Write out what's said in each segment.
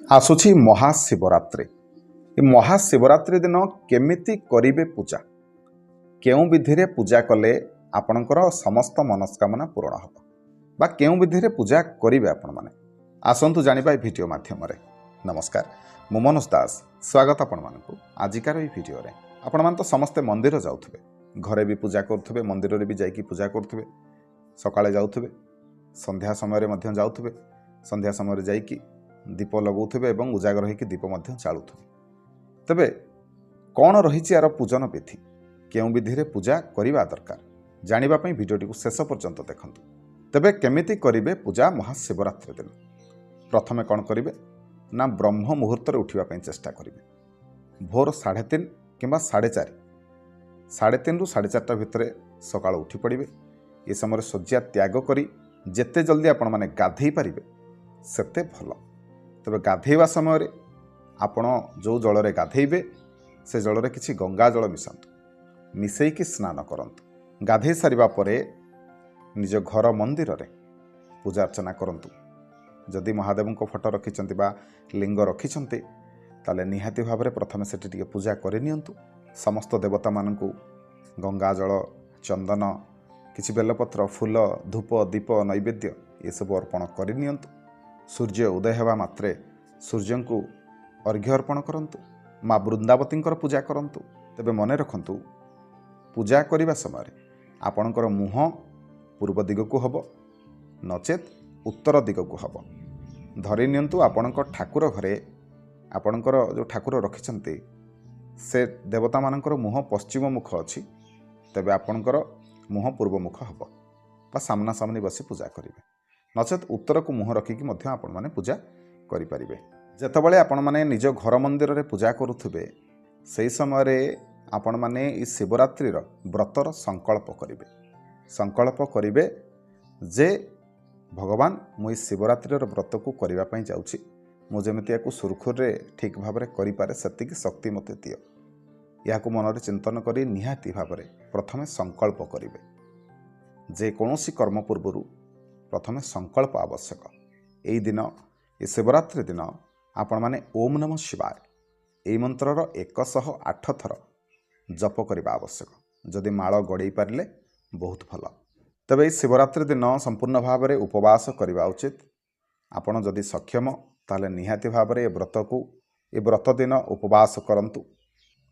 आसुछि महाशिवरात्रि। महाशिवरात्रि दिन केमिति करिवे पूजा, केउं विधि पूजा कले आपणकर समस्त मनस्कामना पूर्ण हम बा केउं विधि पूजा करिवे आपण माने आसंतु जानिबा भिडियो माध्यम रे। नमस्कार, मु मनोज दास स्वागत आपण मानकु आजिकार ई भिडियो रे। आपण मान तो समस्ते मंदिर जाउथबे, घरे भी पूजा करथबे, मंदिर रे भी जाइकी पूजा करथबे, सकाळे जाउथबे, संध्या समय रे मध्य जाउथबे, संध्या समय रे जाइकी दीप लगौथबे एवं उजागर होइकी दीप मध्य चालुथबे। तबे कौन रही यार पूजन विधि, केउं विधि रे पूजा करिबा दरकार जानिबा पई भिडियोटी को शेष पर्यंत देखंतु। तबे केमिति करिवे पूजा महाशिवरात्रि दिन। प्रथमे कौन करिवे ना ब्रह्म मुहूर्त रे उठिबा पई चेष्टा करिवे। भोर 3:30 किंबा 4:30 3:30 रु 4:30 भितरे सकाळ उठी पड़िवे। ए समय शଯ୍ୟା त्याग करी जेते जल्दी आपण माने गाधेई पारिबे सेते भल। तबे गाधेइबा समय रे आपण जो जल रे गाधेइबे से जल रे किछि गंगा जल मिसांतु, मिसेइकी स्नान करंतु। गाधेइ सारिबा परे निज घर मंदिर रे पूजा अर्चना करंतु। जदि महादेव को फोटो रखिछंती बा लिंग रखिछंती ताले निहाती भाबरे प्रथमे सेठी टिके पूजा करि नियंतु। समस्त देवता मानकु गंगा जल, चंदन, किछि बेलपत्र, फूल, धूप, दीप, नैवेद्य ये सब अर्पण करि नियंतु। सूर्य उदय हेबा मात्रे सूर्य को अर्घ्य अर्पण करंतु। माँ वृंदावती पूजा करंतु। तेबे मने रखंतु पूजा करिबा समय आपणकर मुह पूर्व दिग को हबो, नचेत उत्तर दिग को हबो। धरि नियंतु आपणकर ठाकुर घरे आपणकर जो ठाकुर रखिछंती से देवता मानकर मुह पश्चिम मुख अछि, तेबे आपणकर मुह पूर्व मुख हबो बा सामना सामनी बसी पूजा करिवे। नचेत उत्तर को मुह रखिकी मध्य आपण माने पूजा करि परिबे। जेतबेले आपण माने निज घर मंदिर रे पूजा करुथबे सेही समय रे आपण माने ई शिवरात्रि रो व्रतर संकल्प करिवे। संकल्प करिवे जे भगवान मु ई शिवरात्रि रो व्रत को करिवा पई जाउछि, मु जेमिति याकु सुरखुर रे ठीक भाबरे करि पारे सेतिकी शक्ति मते दियो। याकु मन रे चिंतन करी निहाती भाबरे प्रथमे संकल्प करिवे। जे कोनोसी कर्म पूर्वरु प्रथमे संकल्प आवश्यक। एई दिन ए शिवरात्रि दिन आपण माने ओम नमः शिवाय एई मंत्रर 108 थर जप करबा आवश्यक। जदि माळ गड़े पारिले बहुत भल। तबे एई शिवरात्रि दिन संपूर्ण भाव में उपवास करबा उचित। आपण जदि सक्षम ताले निहाती भाव में ए व्रत दिन उपवास करंतु,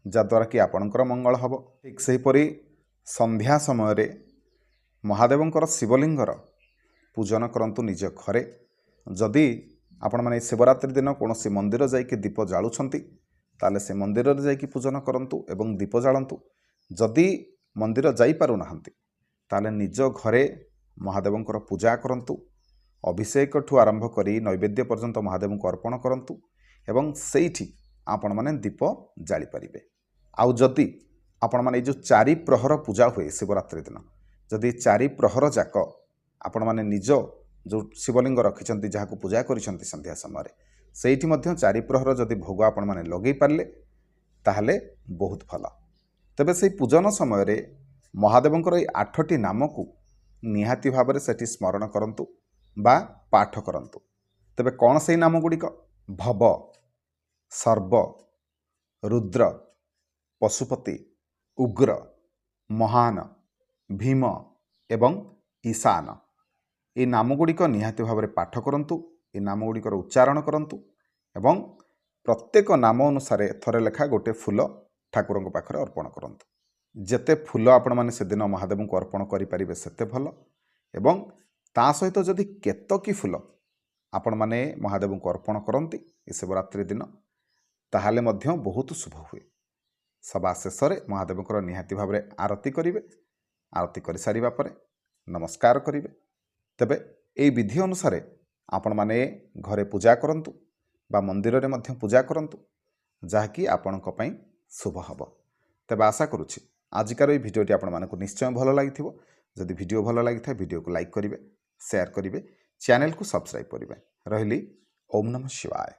जद्वारा कि आपणकर मंगल हब। ठीक सेहीपरि संध्या समय रे महादेवंकर शिवलिंगर पूजन करंतु निज घरे। जदि आपण माने शिवरात्रि दिन कोनोसी मंदिर जाइकी दीप जालुछंती ताले से मंदिर रे जाइकी पूजन करंतु एवं दीप जालंतु। जदि मंदिर जाई पारु नाहंती ताले निज घरे महादेवंकर पूजा करंतु। अभिषेक ठु आरंभ करी नैवेद्य पर्यंत महादेव को अर्पण करंतु एवं सेठी आपण माने दीप जाली परिबे। आउ जदि आपण माने जो 4 प्रहर पूजा हुए शिवरात्रि दिन, जदि 4 प्रहर जाक आपण माने निज जो शिवलिंग रखिछंती जहाँ को पूजा करिछंती संध्या समय सेठी मध्य 4 प्रहर जदि भोग आपण माने लगेई पारले ताहले बहुत भल। तबे से पूजन समय रे महादेवंकर ए 8टी नाम को निहाती भाव में सेठी स्मरण करंतु बा पाठ करंतु। तबे कौन से नाम गुड़िक? भव, सर्व, रुद्र, पशुपति, उग्र, महान, भीम एवं ईशान ये नाम गुड़िक निहाती भाव में पाठ करंतु। ये नाम गुड़िकर उच्चारण करंतु एवं प्रत्येक नाम अनुसार थरे लेखा गोटे फूल ठाकुर पाखरे अर्पण करंतु। जेते फूल आपण माने से दिन महादेव को अर्पण करि परिबे सेते भल। एवं ता सहित जदि केतकी फूल आपण माने महादेव को अर्पण करंती ए शिवरात्रि दिन ताहाले मध्य बहुत शुभ हुए। सभा शेष रे महादेव को निहाती भाव में आरती करिवे। आरती करि सारिबा परे नमस्कार करिवे। तबे एई विधि अनुसार आपण माने घरे पूजा करंतु बा मंदिर रे मध्य पूजा करंतु, जहाँकि आपणक पई शुभ हब। तबे आशा करुछि आजिकार एई भिडियोटी आपण मानकु निश्चय भल लागिथिबो। जदि भिडियो भल लागिथाय भिडियो को लाइक करिवे, शेयर करिवे, चैनल को सब्सक्राइब करिवे। रहिली ओम नमः शिवाय।